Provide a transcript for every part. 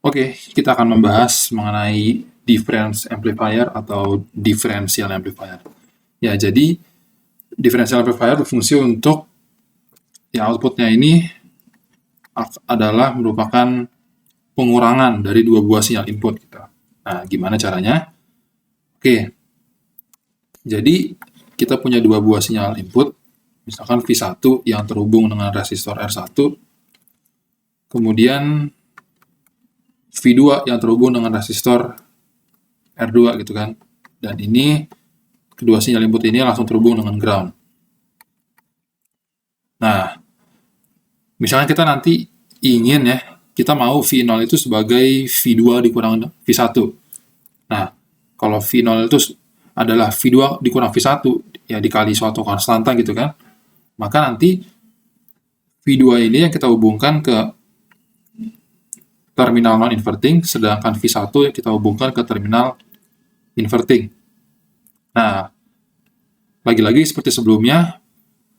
Oke, kita akan membahas mengenai difference amplifier atau differential amplifier. Ya, jadi differential amplifier berfungsi untuk outputnya ini adalah merupakan pengurangan dari dua buah sinyal input kita. Nah, gimana caranya? Oke, jadi kita punya dua buah sinyal input, misalkan V1 yang terhubung dengan resistor R1, kemudian V2 yang terhubung dengan resistor R2 gitu kan. Dan ini kedua sinyal input ini langsung terhubung dengan ground. Nah, misalnya kita nanti ingin ya, kita mau V0 itu sebagai V2 dikurang V1. Nah, kalau V0 itu adalah V2 dikurang V1, ya dikali suatu konstanta gitu kan, maka nanti V2 ini yang kita hubungkan ke terminal non-inverting, sedangkan V1 yang kita hubungkan ke terminal inverting. Nah, lagi-lagi seperti sebelumnya,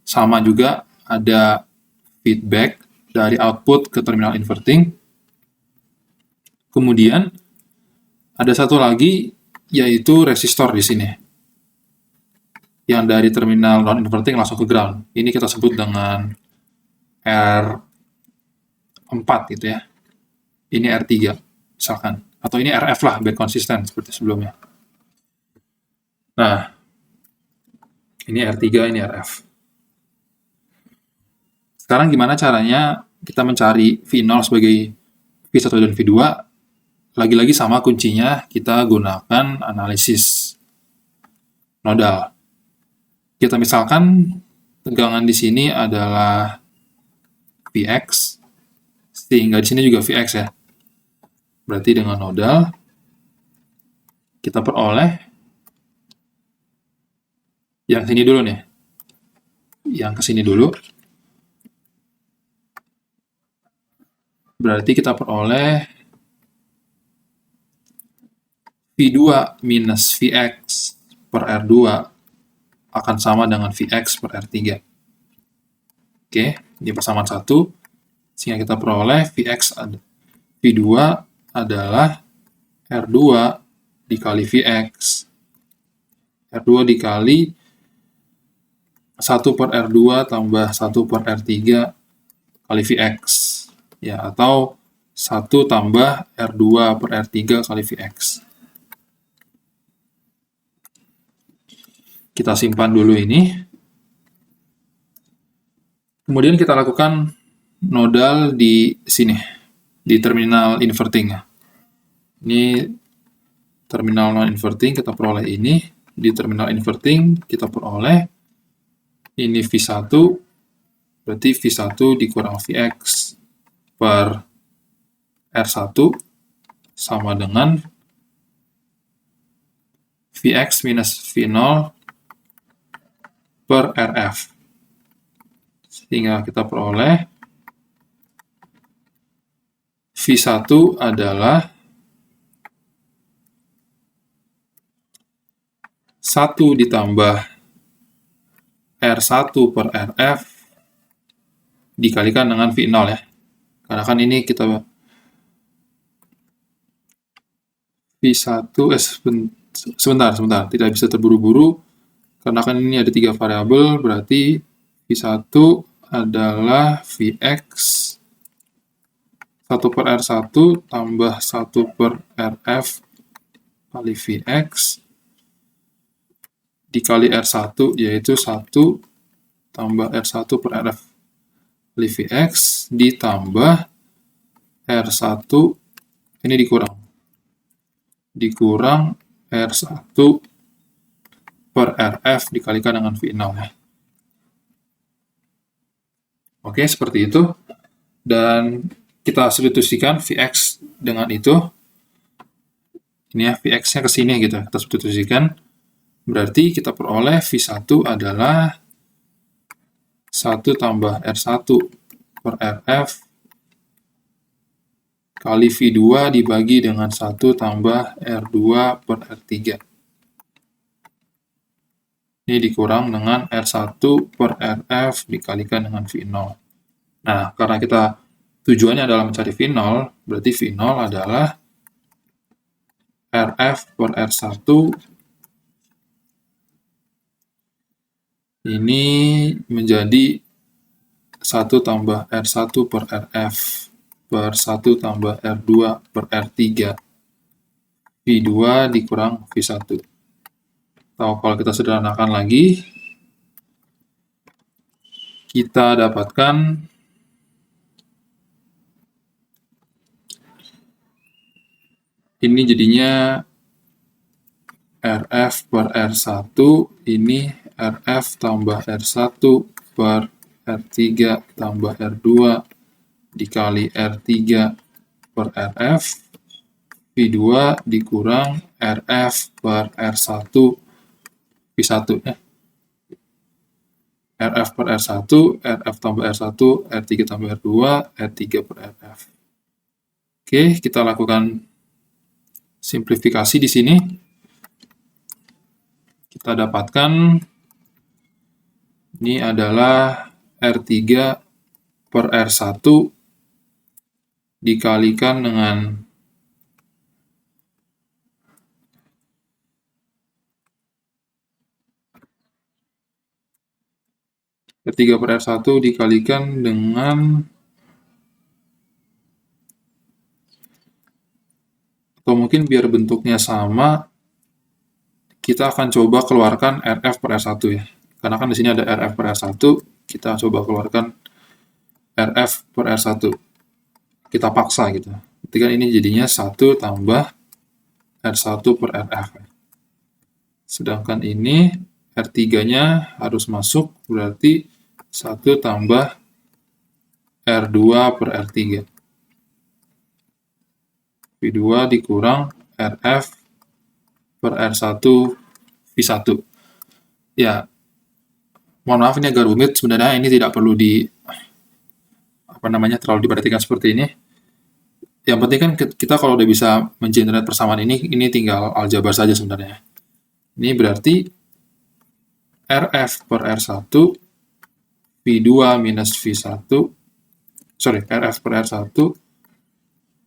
sama juga ada feedback dari output ke terminal inverting. Kemudian, ada satu lagi, yaitu resistor di sini. Yang dari terminal non-inverting langsung ke ground. Ini kita sebut dengan R4 gitu ya. Ini R3, misalkan. Atau ini RF lah, biar konsisten seperti sebelumnya. Nah, ini R3, ini RF. Sekarang gimana caranya kita mencari V0 sebagai V1 dan V2? Lagi-lagi sama kuncinya, kita gunakan analisis nodal. Kita misalkan tegangan di sini adalah Vx, sehingga di sini juga Vx ya. Berarti dengan nodal, kita peroleh yang sini dulu nih. Yang ke sini dulu. Berarti kita peroleh V2 minus Vx per R2 akan sama dengan Vx per R3. Oke, ini persamaan 1. Sehingga kita peroleh V2 adalah R2 dikali Vx. R2 dikali 1 per R2 tambah 1 per R3 kali Vx. Ya, atau 1 tambah R2 per R3 kali Vx. Kita simpan dulu ini. Kemudian kita lakukan nodal di sini, di terminal inverting. Ini terminal non-inverting, kita peroleh ini. Di terminal inverting, kita peroleh ini V1, berarti V1 dikurang Vx per R1 sama dengan Vx minus V0 per Rf. Sehingga kita peroleh V1 adalah 1 ditambah R1 per Rf dikalikan dengan V0 ya. Karena kan ini kita V1, sebentar, tidak bisa terburu-buru. Karena kan ini ada 3 variabel, berarti V1 adalah Vx 1 per R1 tambah 1 per Rf kali Vx dikali R1, yaitu 1 tambah R1 per Rf kali Vx ditambah R1, ini dikurang R1 per Rf dikalikan dengan V0 ya. Oke, seperti itu. Dan kita substitusikan Vx dengan itu. Ini ya, Vx-nya ke sini gitu. Kita substitusikan. Berarti kita peroleh V1 adalah 1 tambah R1 per Rf kali V2 dibagi dengan 1 tambah R2 per R3. Ini dikurang dengan R1 per Rf dikalikan dengan V0. Nah, karena kita tujuannya adalah mencari V0, berarti V0 adalah RF per R1 ini menjadi 1 tambah R1 per RF per 1 tambah R2 per R3 V2 dikurang V1. Atau kalau kita sederhanakan lagi, kita dapatkan ini jadinya RF per R1, ini RF tambah R1 per R3 tambah R2 dikali R3 per RF, V2 dikurang RF per R1 V1 ya. RF per R1, RF tambah R1, R3 tambah R2, R3 per RF. Oke, kita lakukan simplifikasi di sini. Kita dapatkan ini adalah R3 per R1 dikalikan dengan R3 per R1 dikalikan dengan, atau mungkin biar bentuknya sama, kita akan coba keluarkan RF per R1 ya. Karena kan di sini ada RF per R1, kita coba keluarkan RF per R1. Kita paksa gitu. Berarti kan ini jadinya 1 tambah R1 per RF. Sedangkan ini R3-nya harus masuk, berarti 1 tambah R2 per R3. V2 dikurang RF per R1 V1. Ya, mohon maaf ini agak rumit, sebenarnya ini tidak perlu terlalu diperhatikan seperti ini. Yang penting kan kita kalau udah bisa mengenerate persamaan ini tinggal aljabar saja sebenarnya. Ini berarti RF per R1 V2 minus V1, RF per R1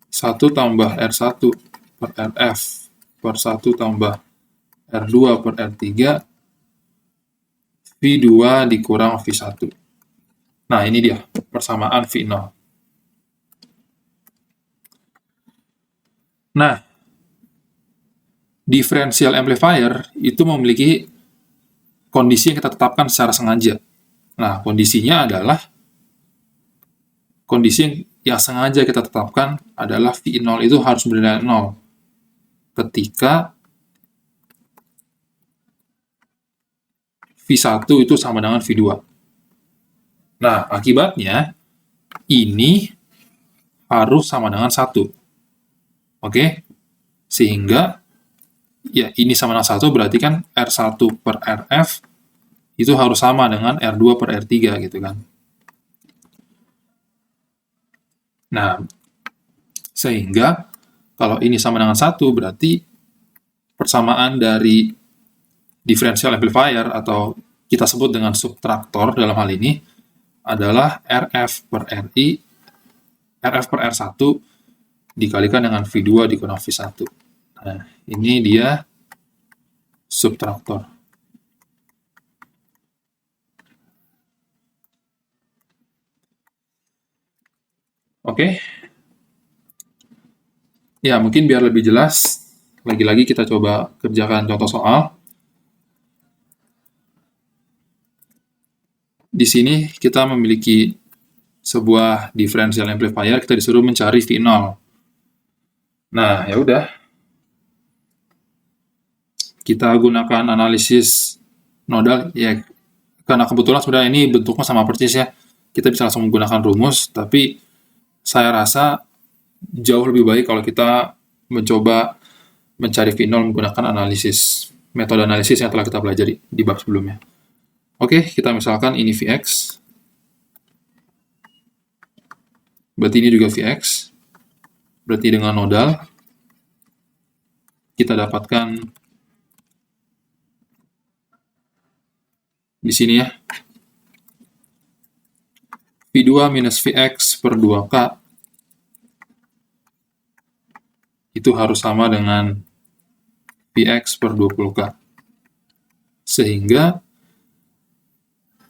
1 tambah R1 per RF per 1 tambah R2 per R3 V2 dikurang V1. Nah, ini dia persamaan V0. Nah, differential amplifier itu memiliki kondisi yang kita tetapkan secara sengaja. Nah, kondisinya adalah kondisi yang sengaja kita tetapkan adalah V0 itu harus bernilai 0 ketika V1 itu sama dengan V2. Nah, akibatnya ini harus sama dengan 1. Oke? Sehingga ya ini sama dengan 1 berarti kan R1 per RF itu harus sama dengan R2 per R3 gitu kan. Nah, sehingga kalau ini sama dengan 1 berarti persamaan dari differential amplifier atau kita sebut dengan subtraktor dalam hal ini adalah RF per R1 dikalikan dengan V2 dikurang V1. Nah, ini dia subtraktor. Oke. Ya, mungkin biar lebih jelas, lagi-lagi kita coba kerjakan contoh soal. Di sini kita memiliki sebuah differential amplifier, kita disuruh mencari V0. Nah, ya udah. Kita gunakan analisis nodal, ya karena kebetulan sebenarnya ini bentuknya sama persis ya. Kita bisa langsung menggunakan rumus, tapi saya rasa jauh lebih baik kalau kita mencoba mencari V0 menggunakan metode analisis yang telah kita pelajari di bab sebelumnya. Oke, kita misalkan ini Vx. Berarti ini juga Vx. Berarti dengan nodal kita dapatkan di sini ya. V2 minus Vx per 2K itu harus sama dengan Vx per 20K. Sehingga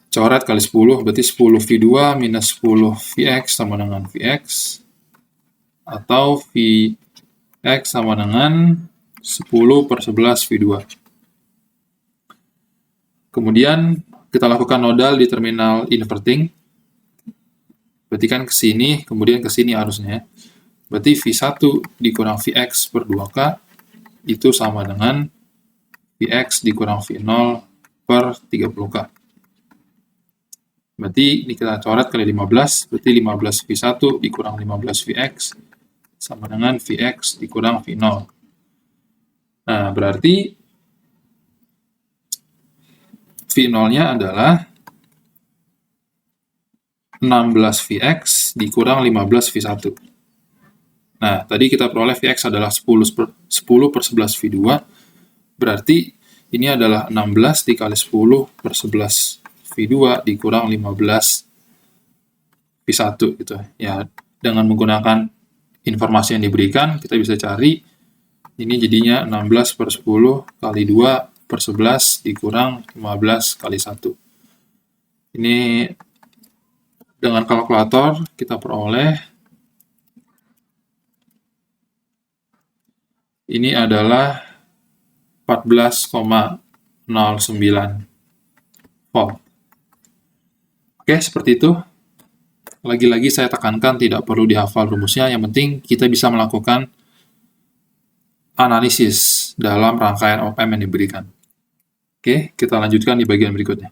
coret kali 10, berarti 10 V2 minus 10 Vx sama dengan Vx, atau Vx sama dengan 10 per 11 V2. Kemudian kita lakukan nodal di terminal inverting. Berarti kan ke sini, kemudian ke sini arusnya. Berarti V1 dikurang Vx per 2K itu sama dengan Vx dikurang V0 per 30K. Berarti ini kita coret kali 15, berarti 15 V1 dikurang 15 Vx sama dengan Vx dikurang V0. Nah, berarti V0-nya adalah 16 Vx dikurang 15 V1. Nah, tadi kita peroleh Vx adalah 10 per 11 V2, berarti ini adalah 16 dikali 10 per 11 V2 dikurang 15 V1 gitu. Ya, dengan menggunakan informasi yang diberikan, kita bisa cari ini jadinya 16 per 10 kali 2 per 11 dikurang 15 kali 1. Ini dengan kalkulator kita peroleh ini adalah 14,09 volt. Oke, seperti itu. Lagi-lagi saya tekankan tidak perlu dihafal rumusnya, yang penting kita bisa melakukan analisis dalam rangkaian op amp yang diberikan. Oke, kita lanjutkan di bagian berikutnya.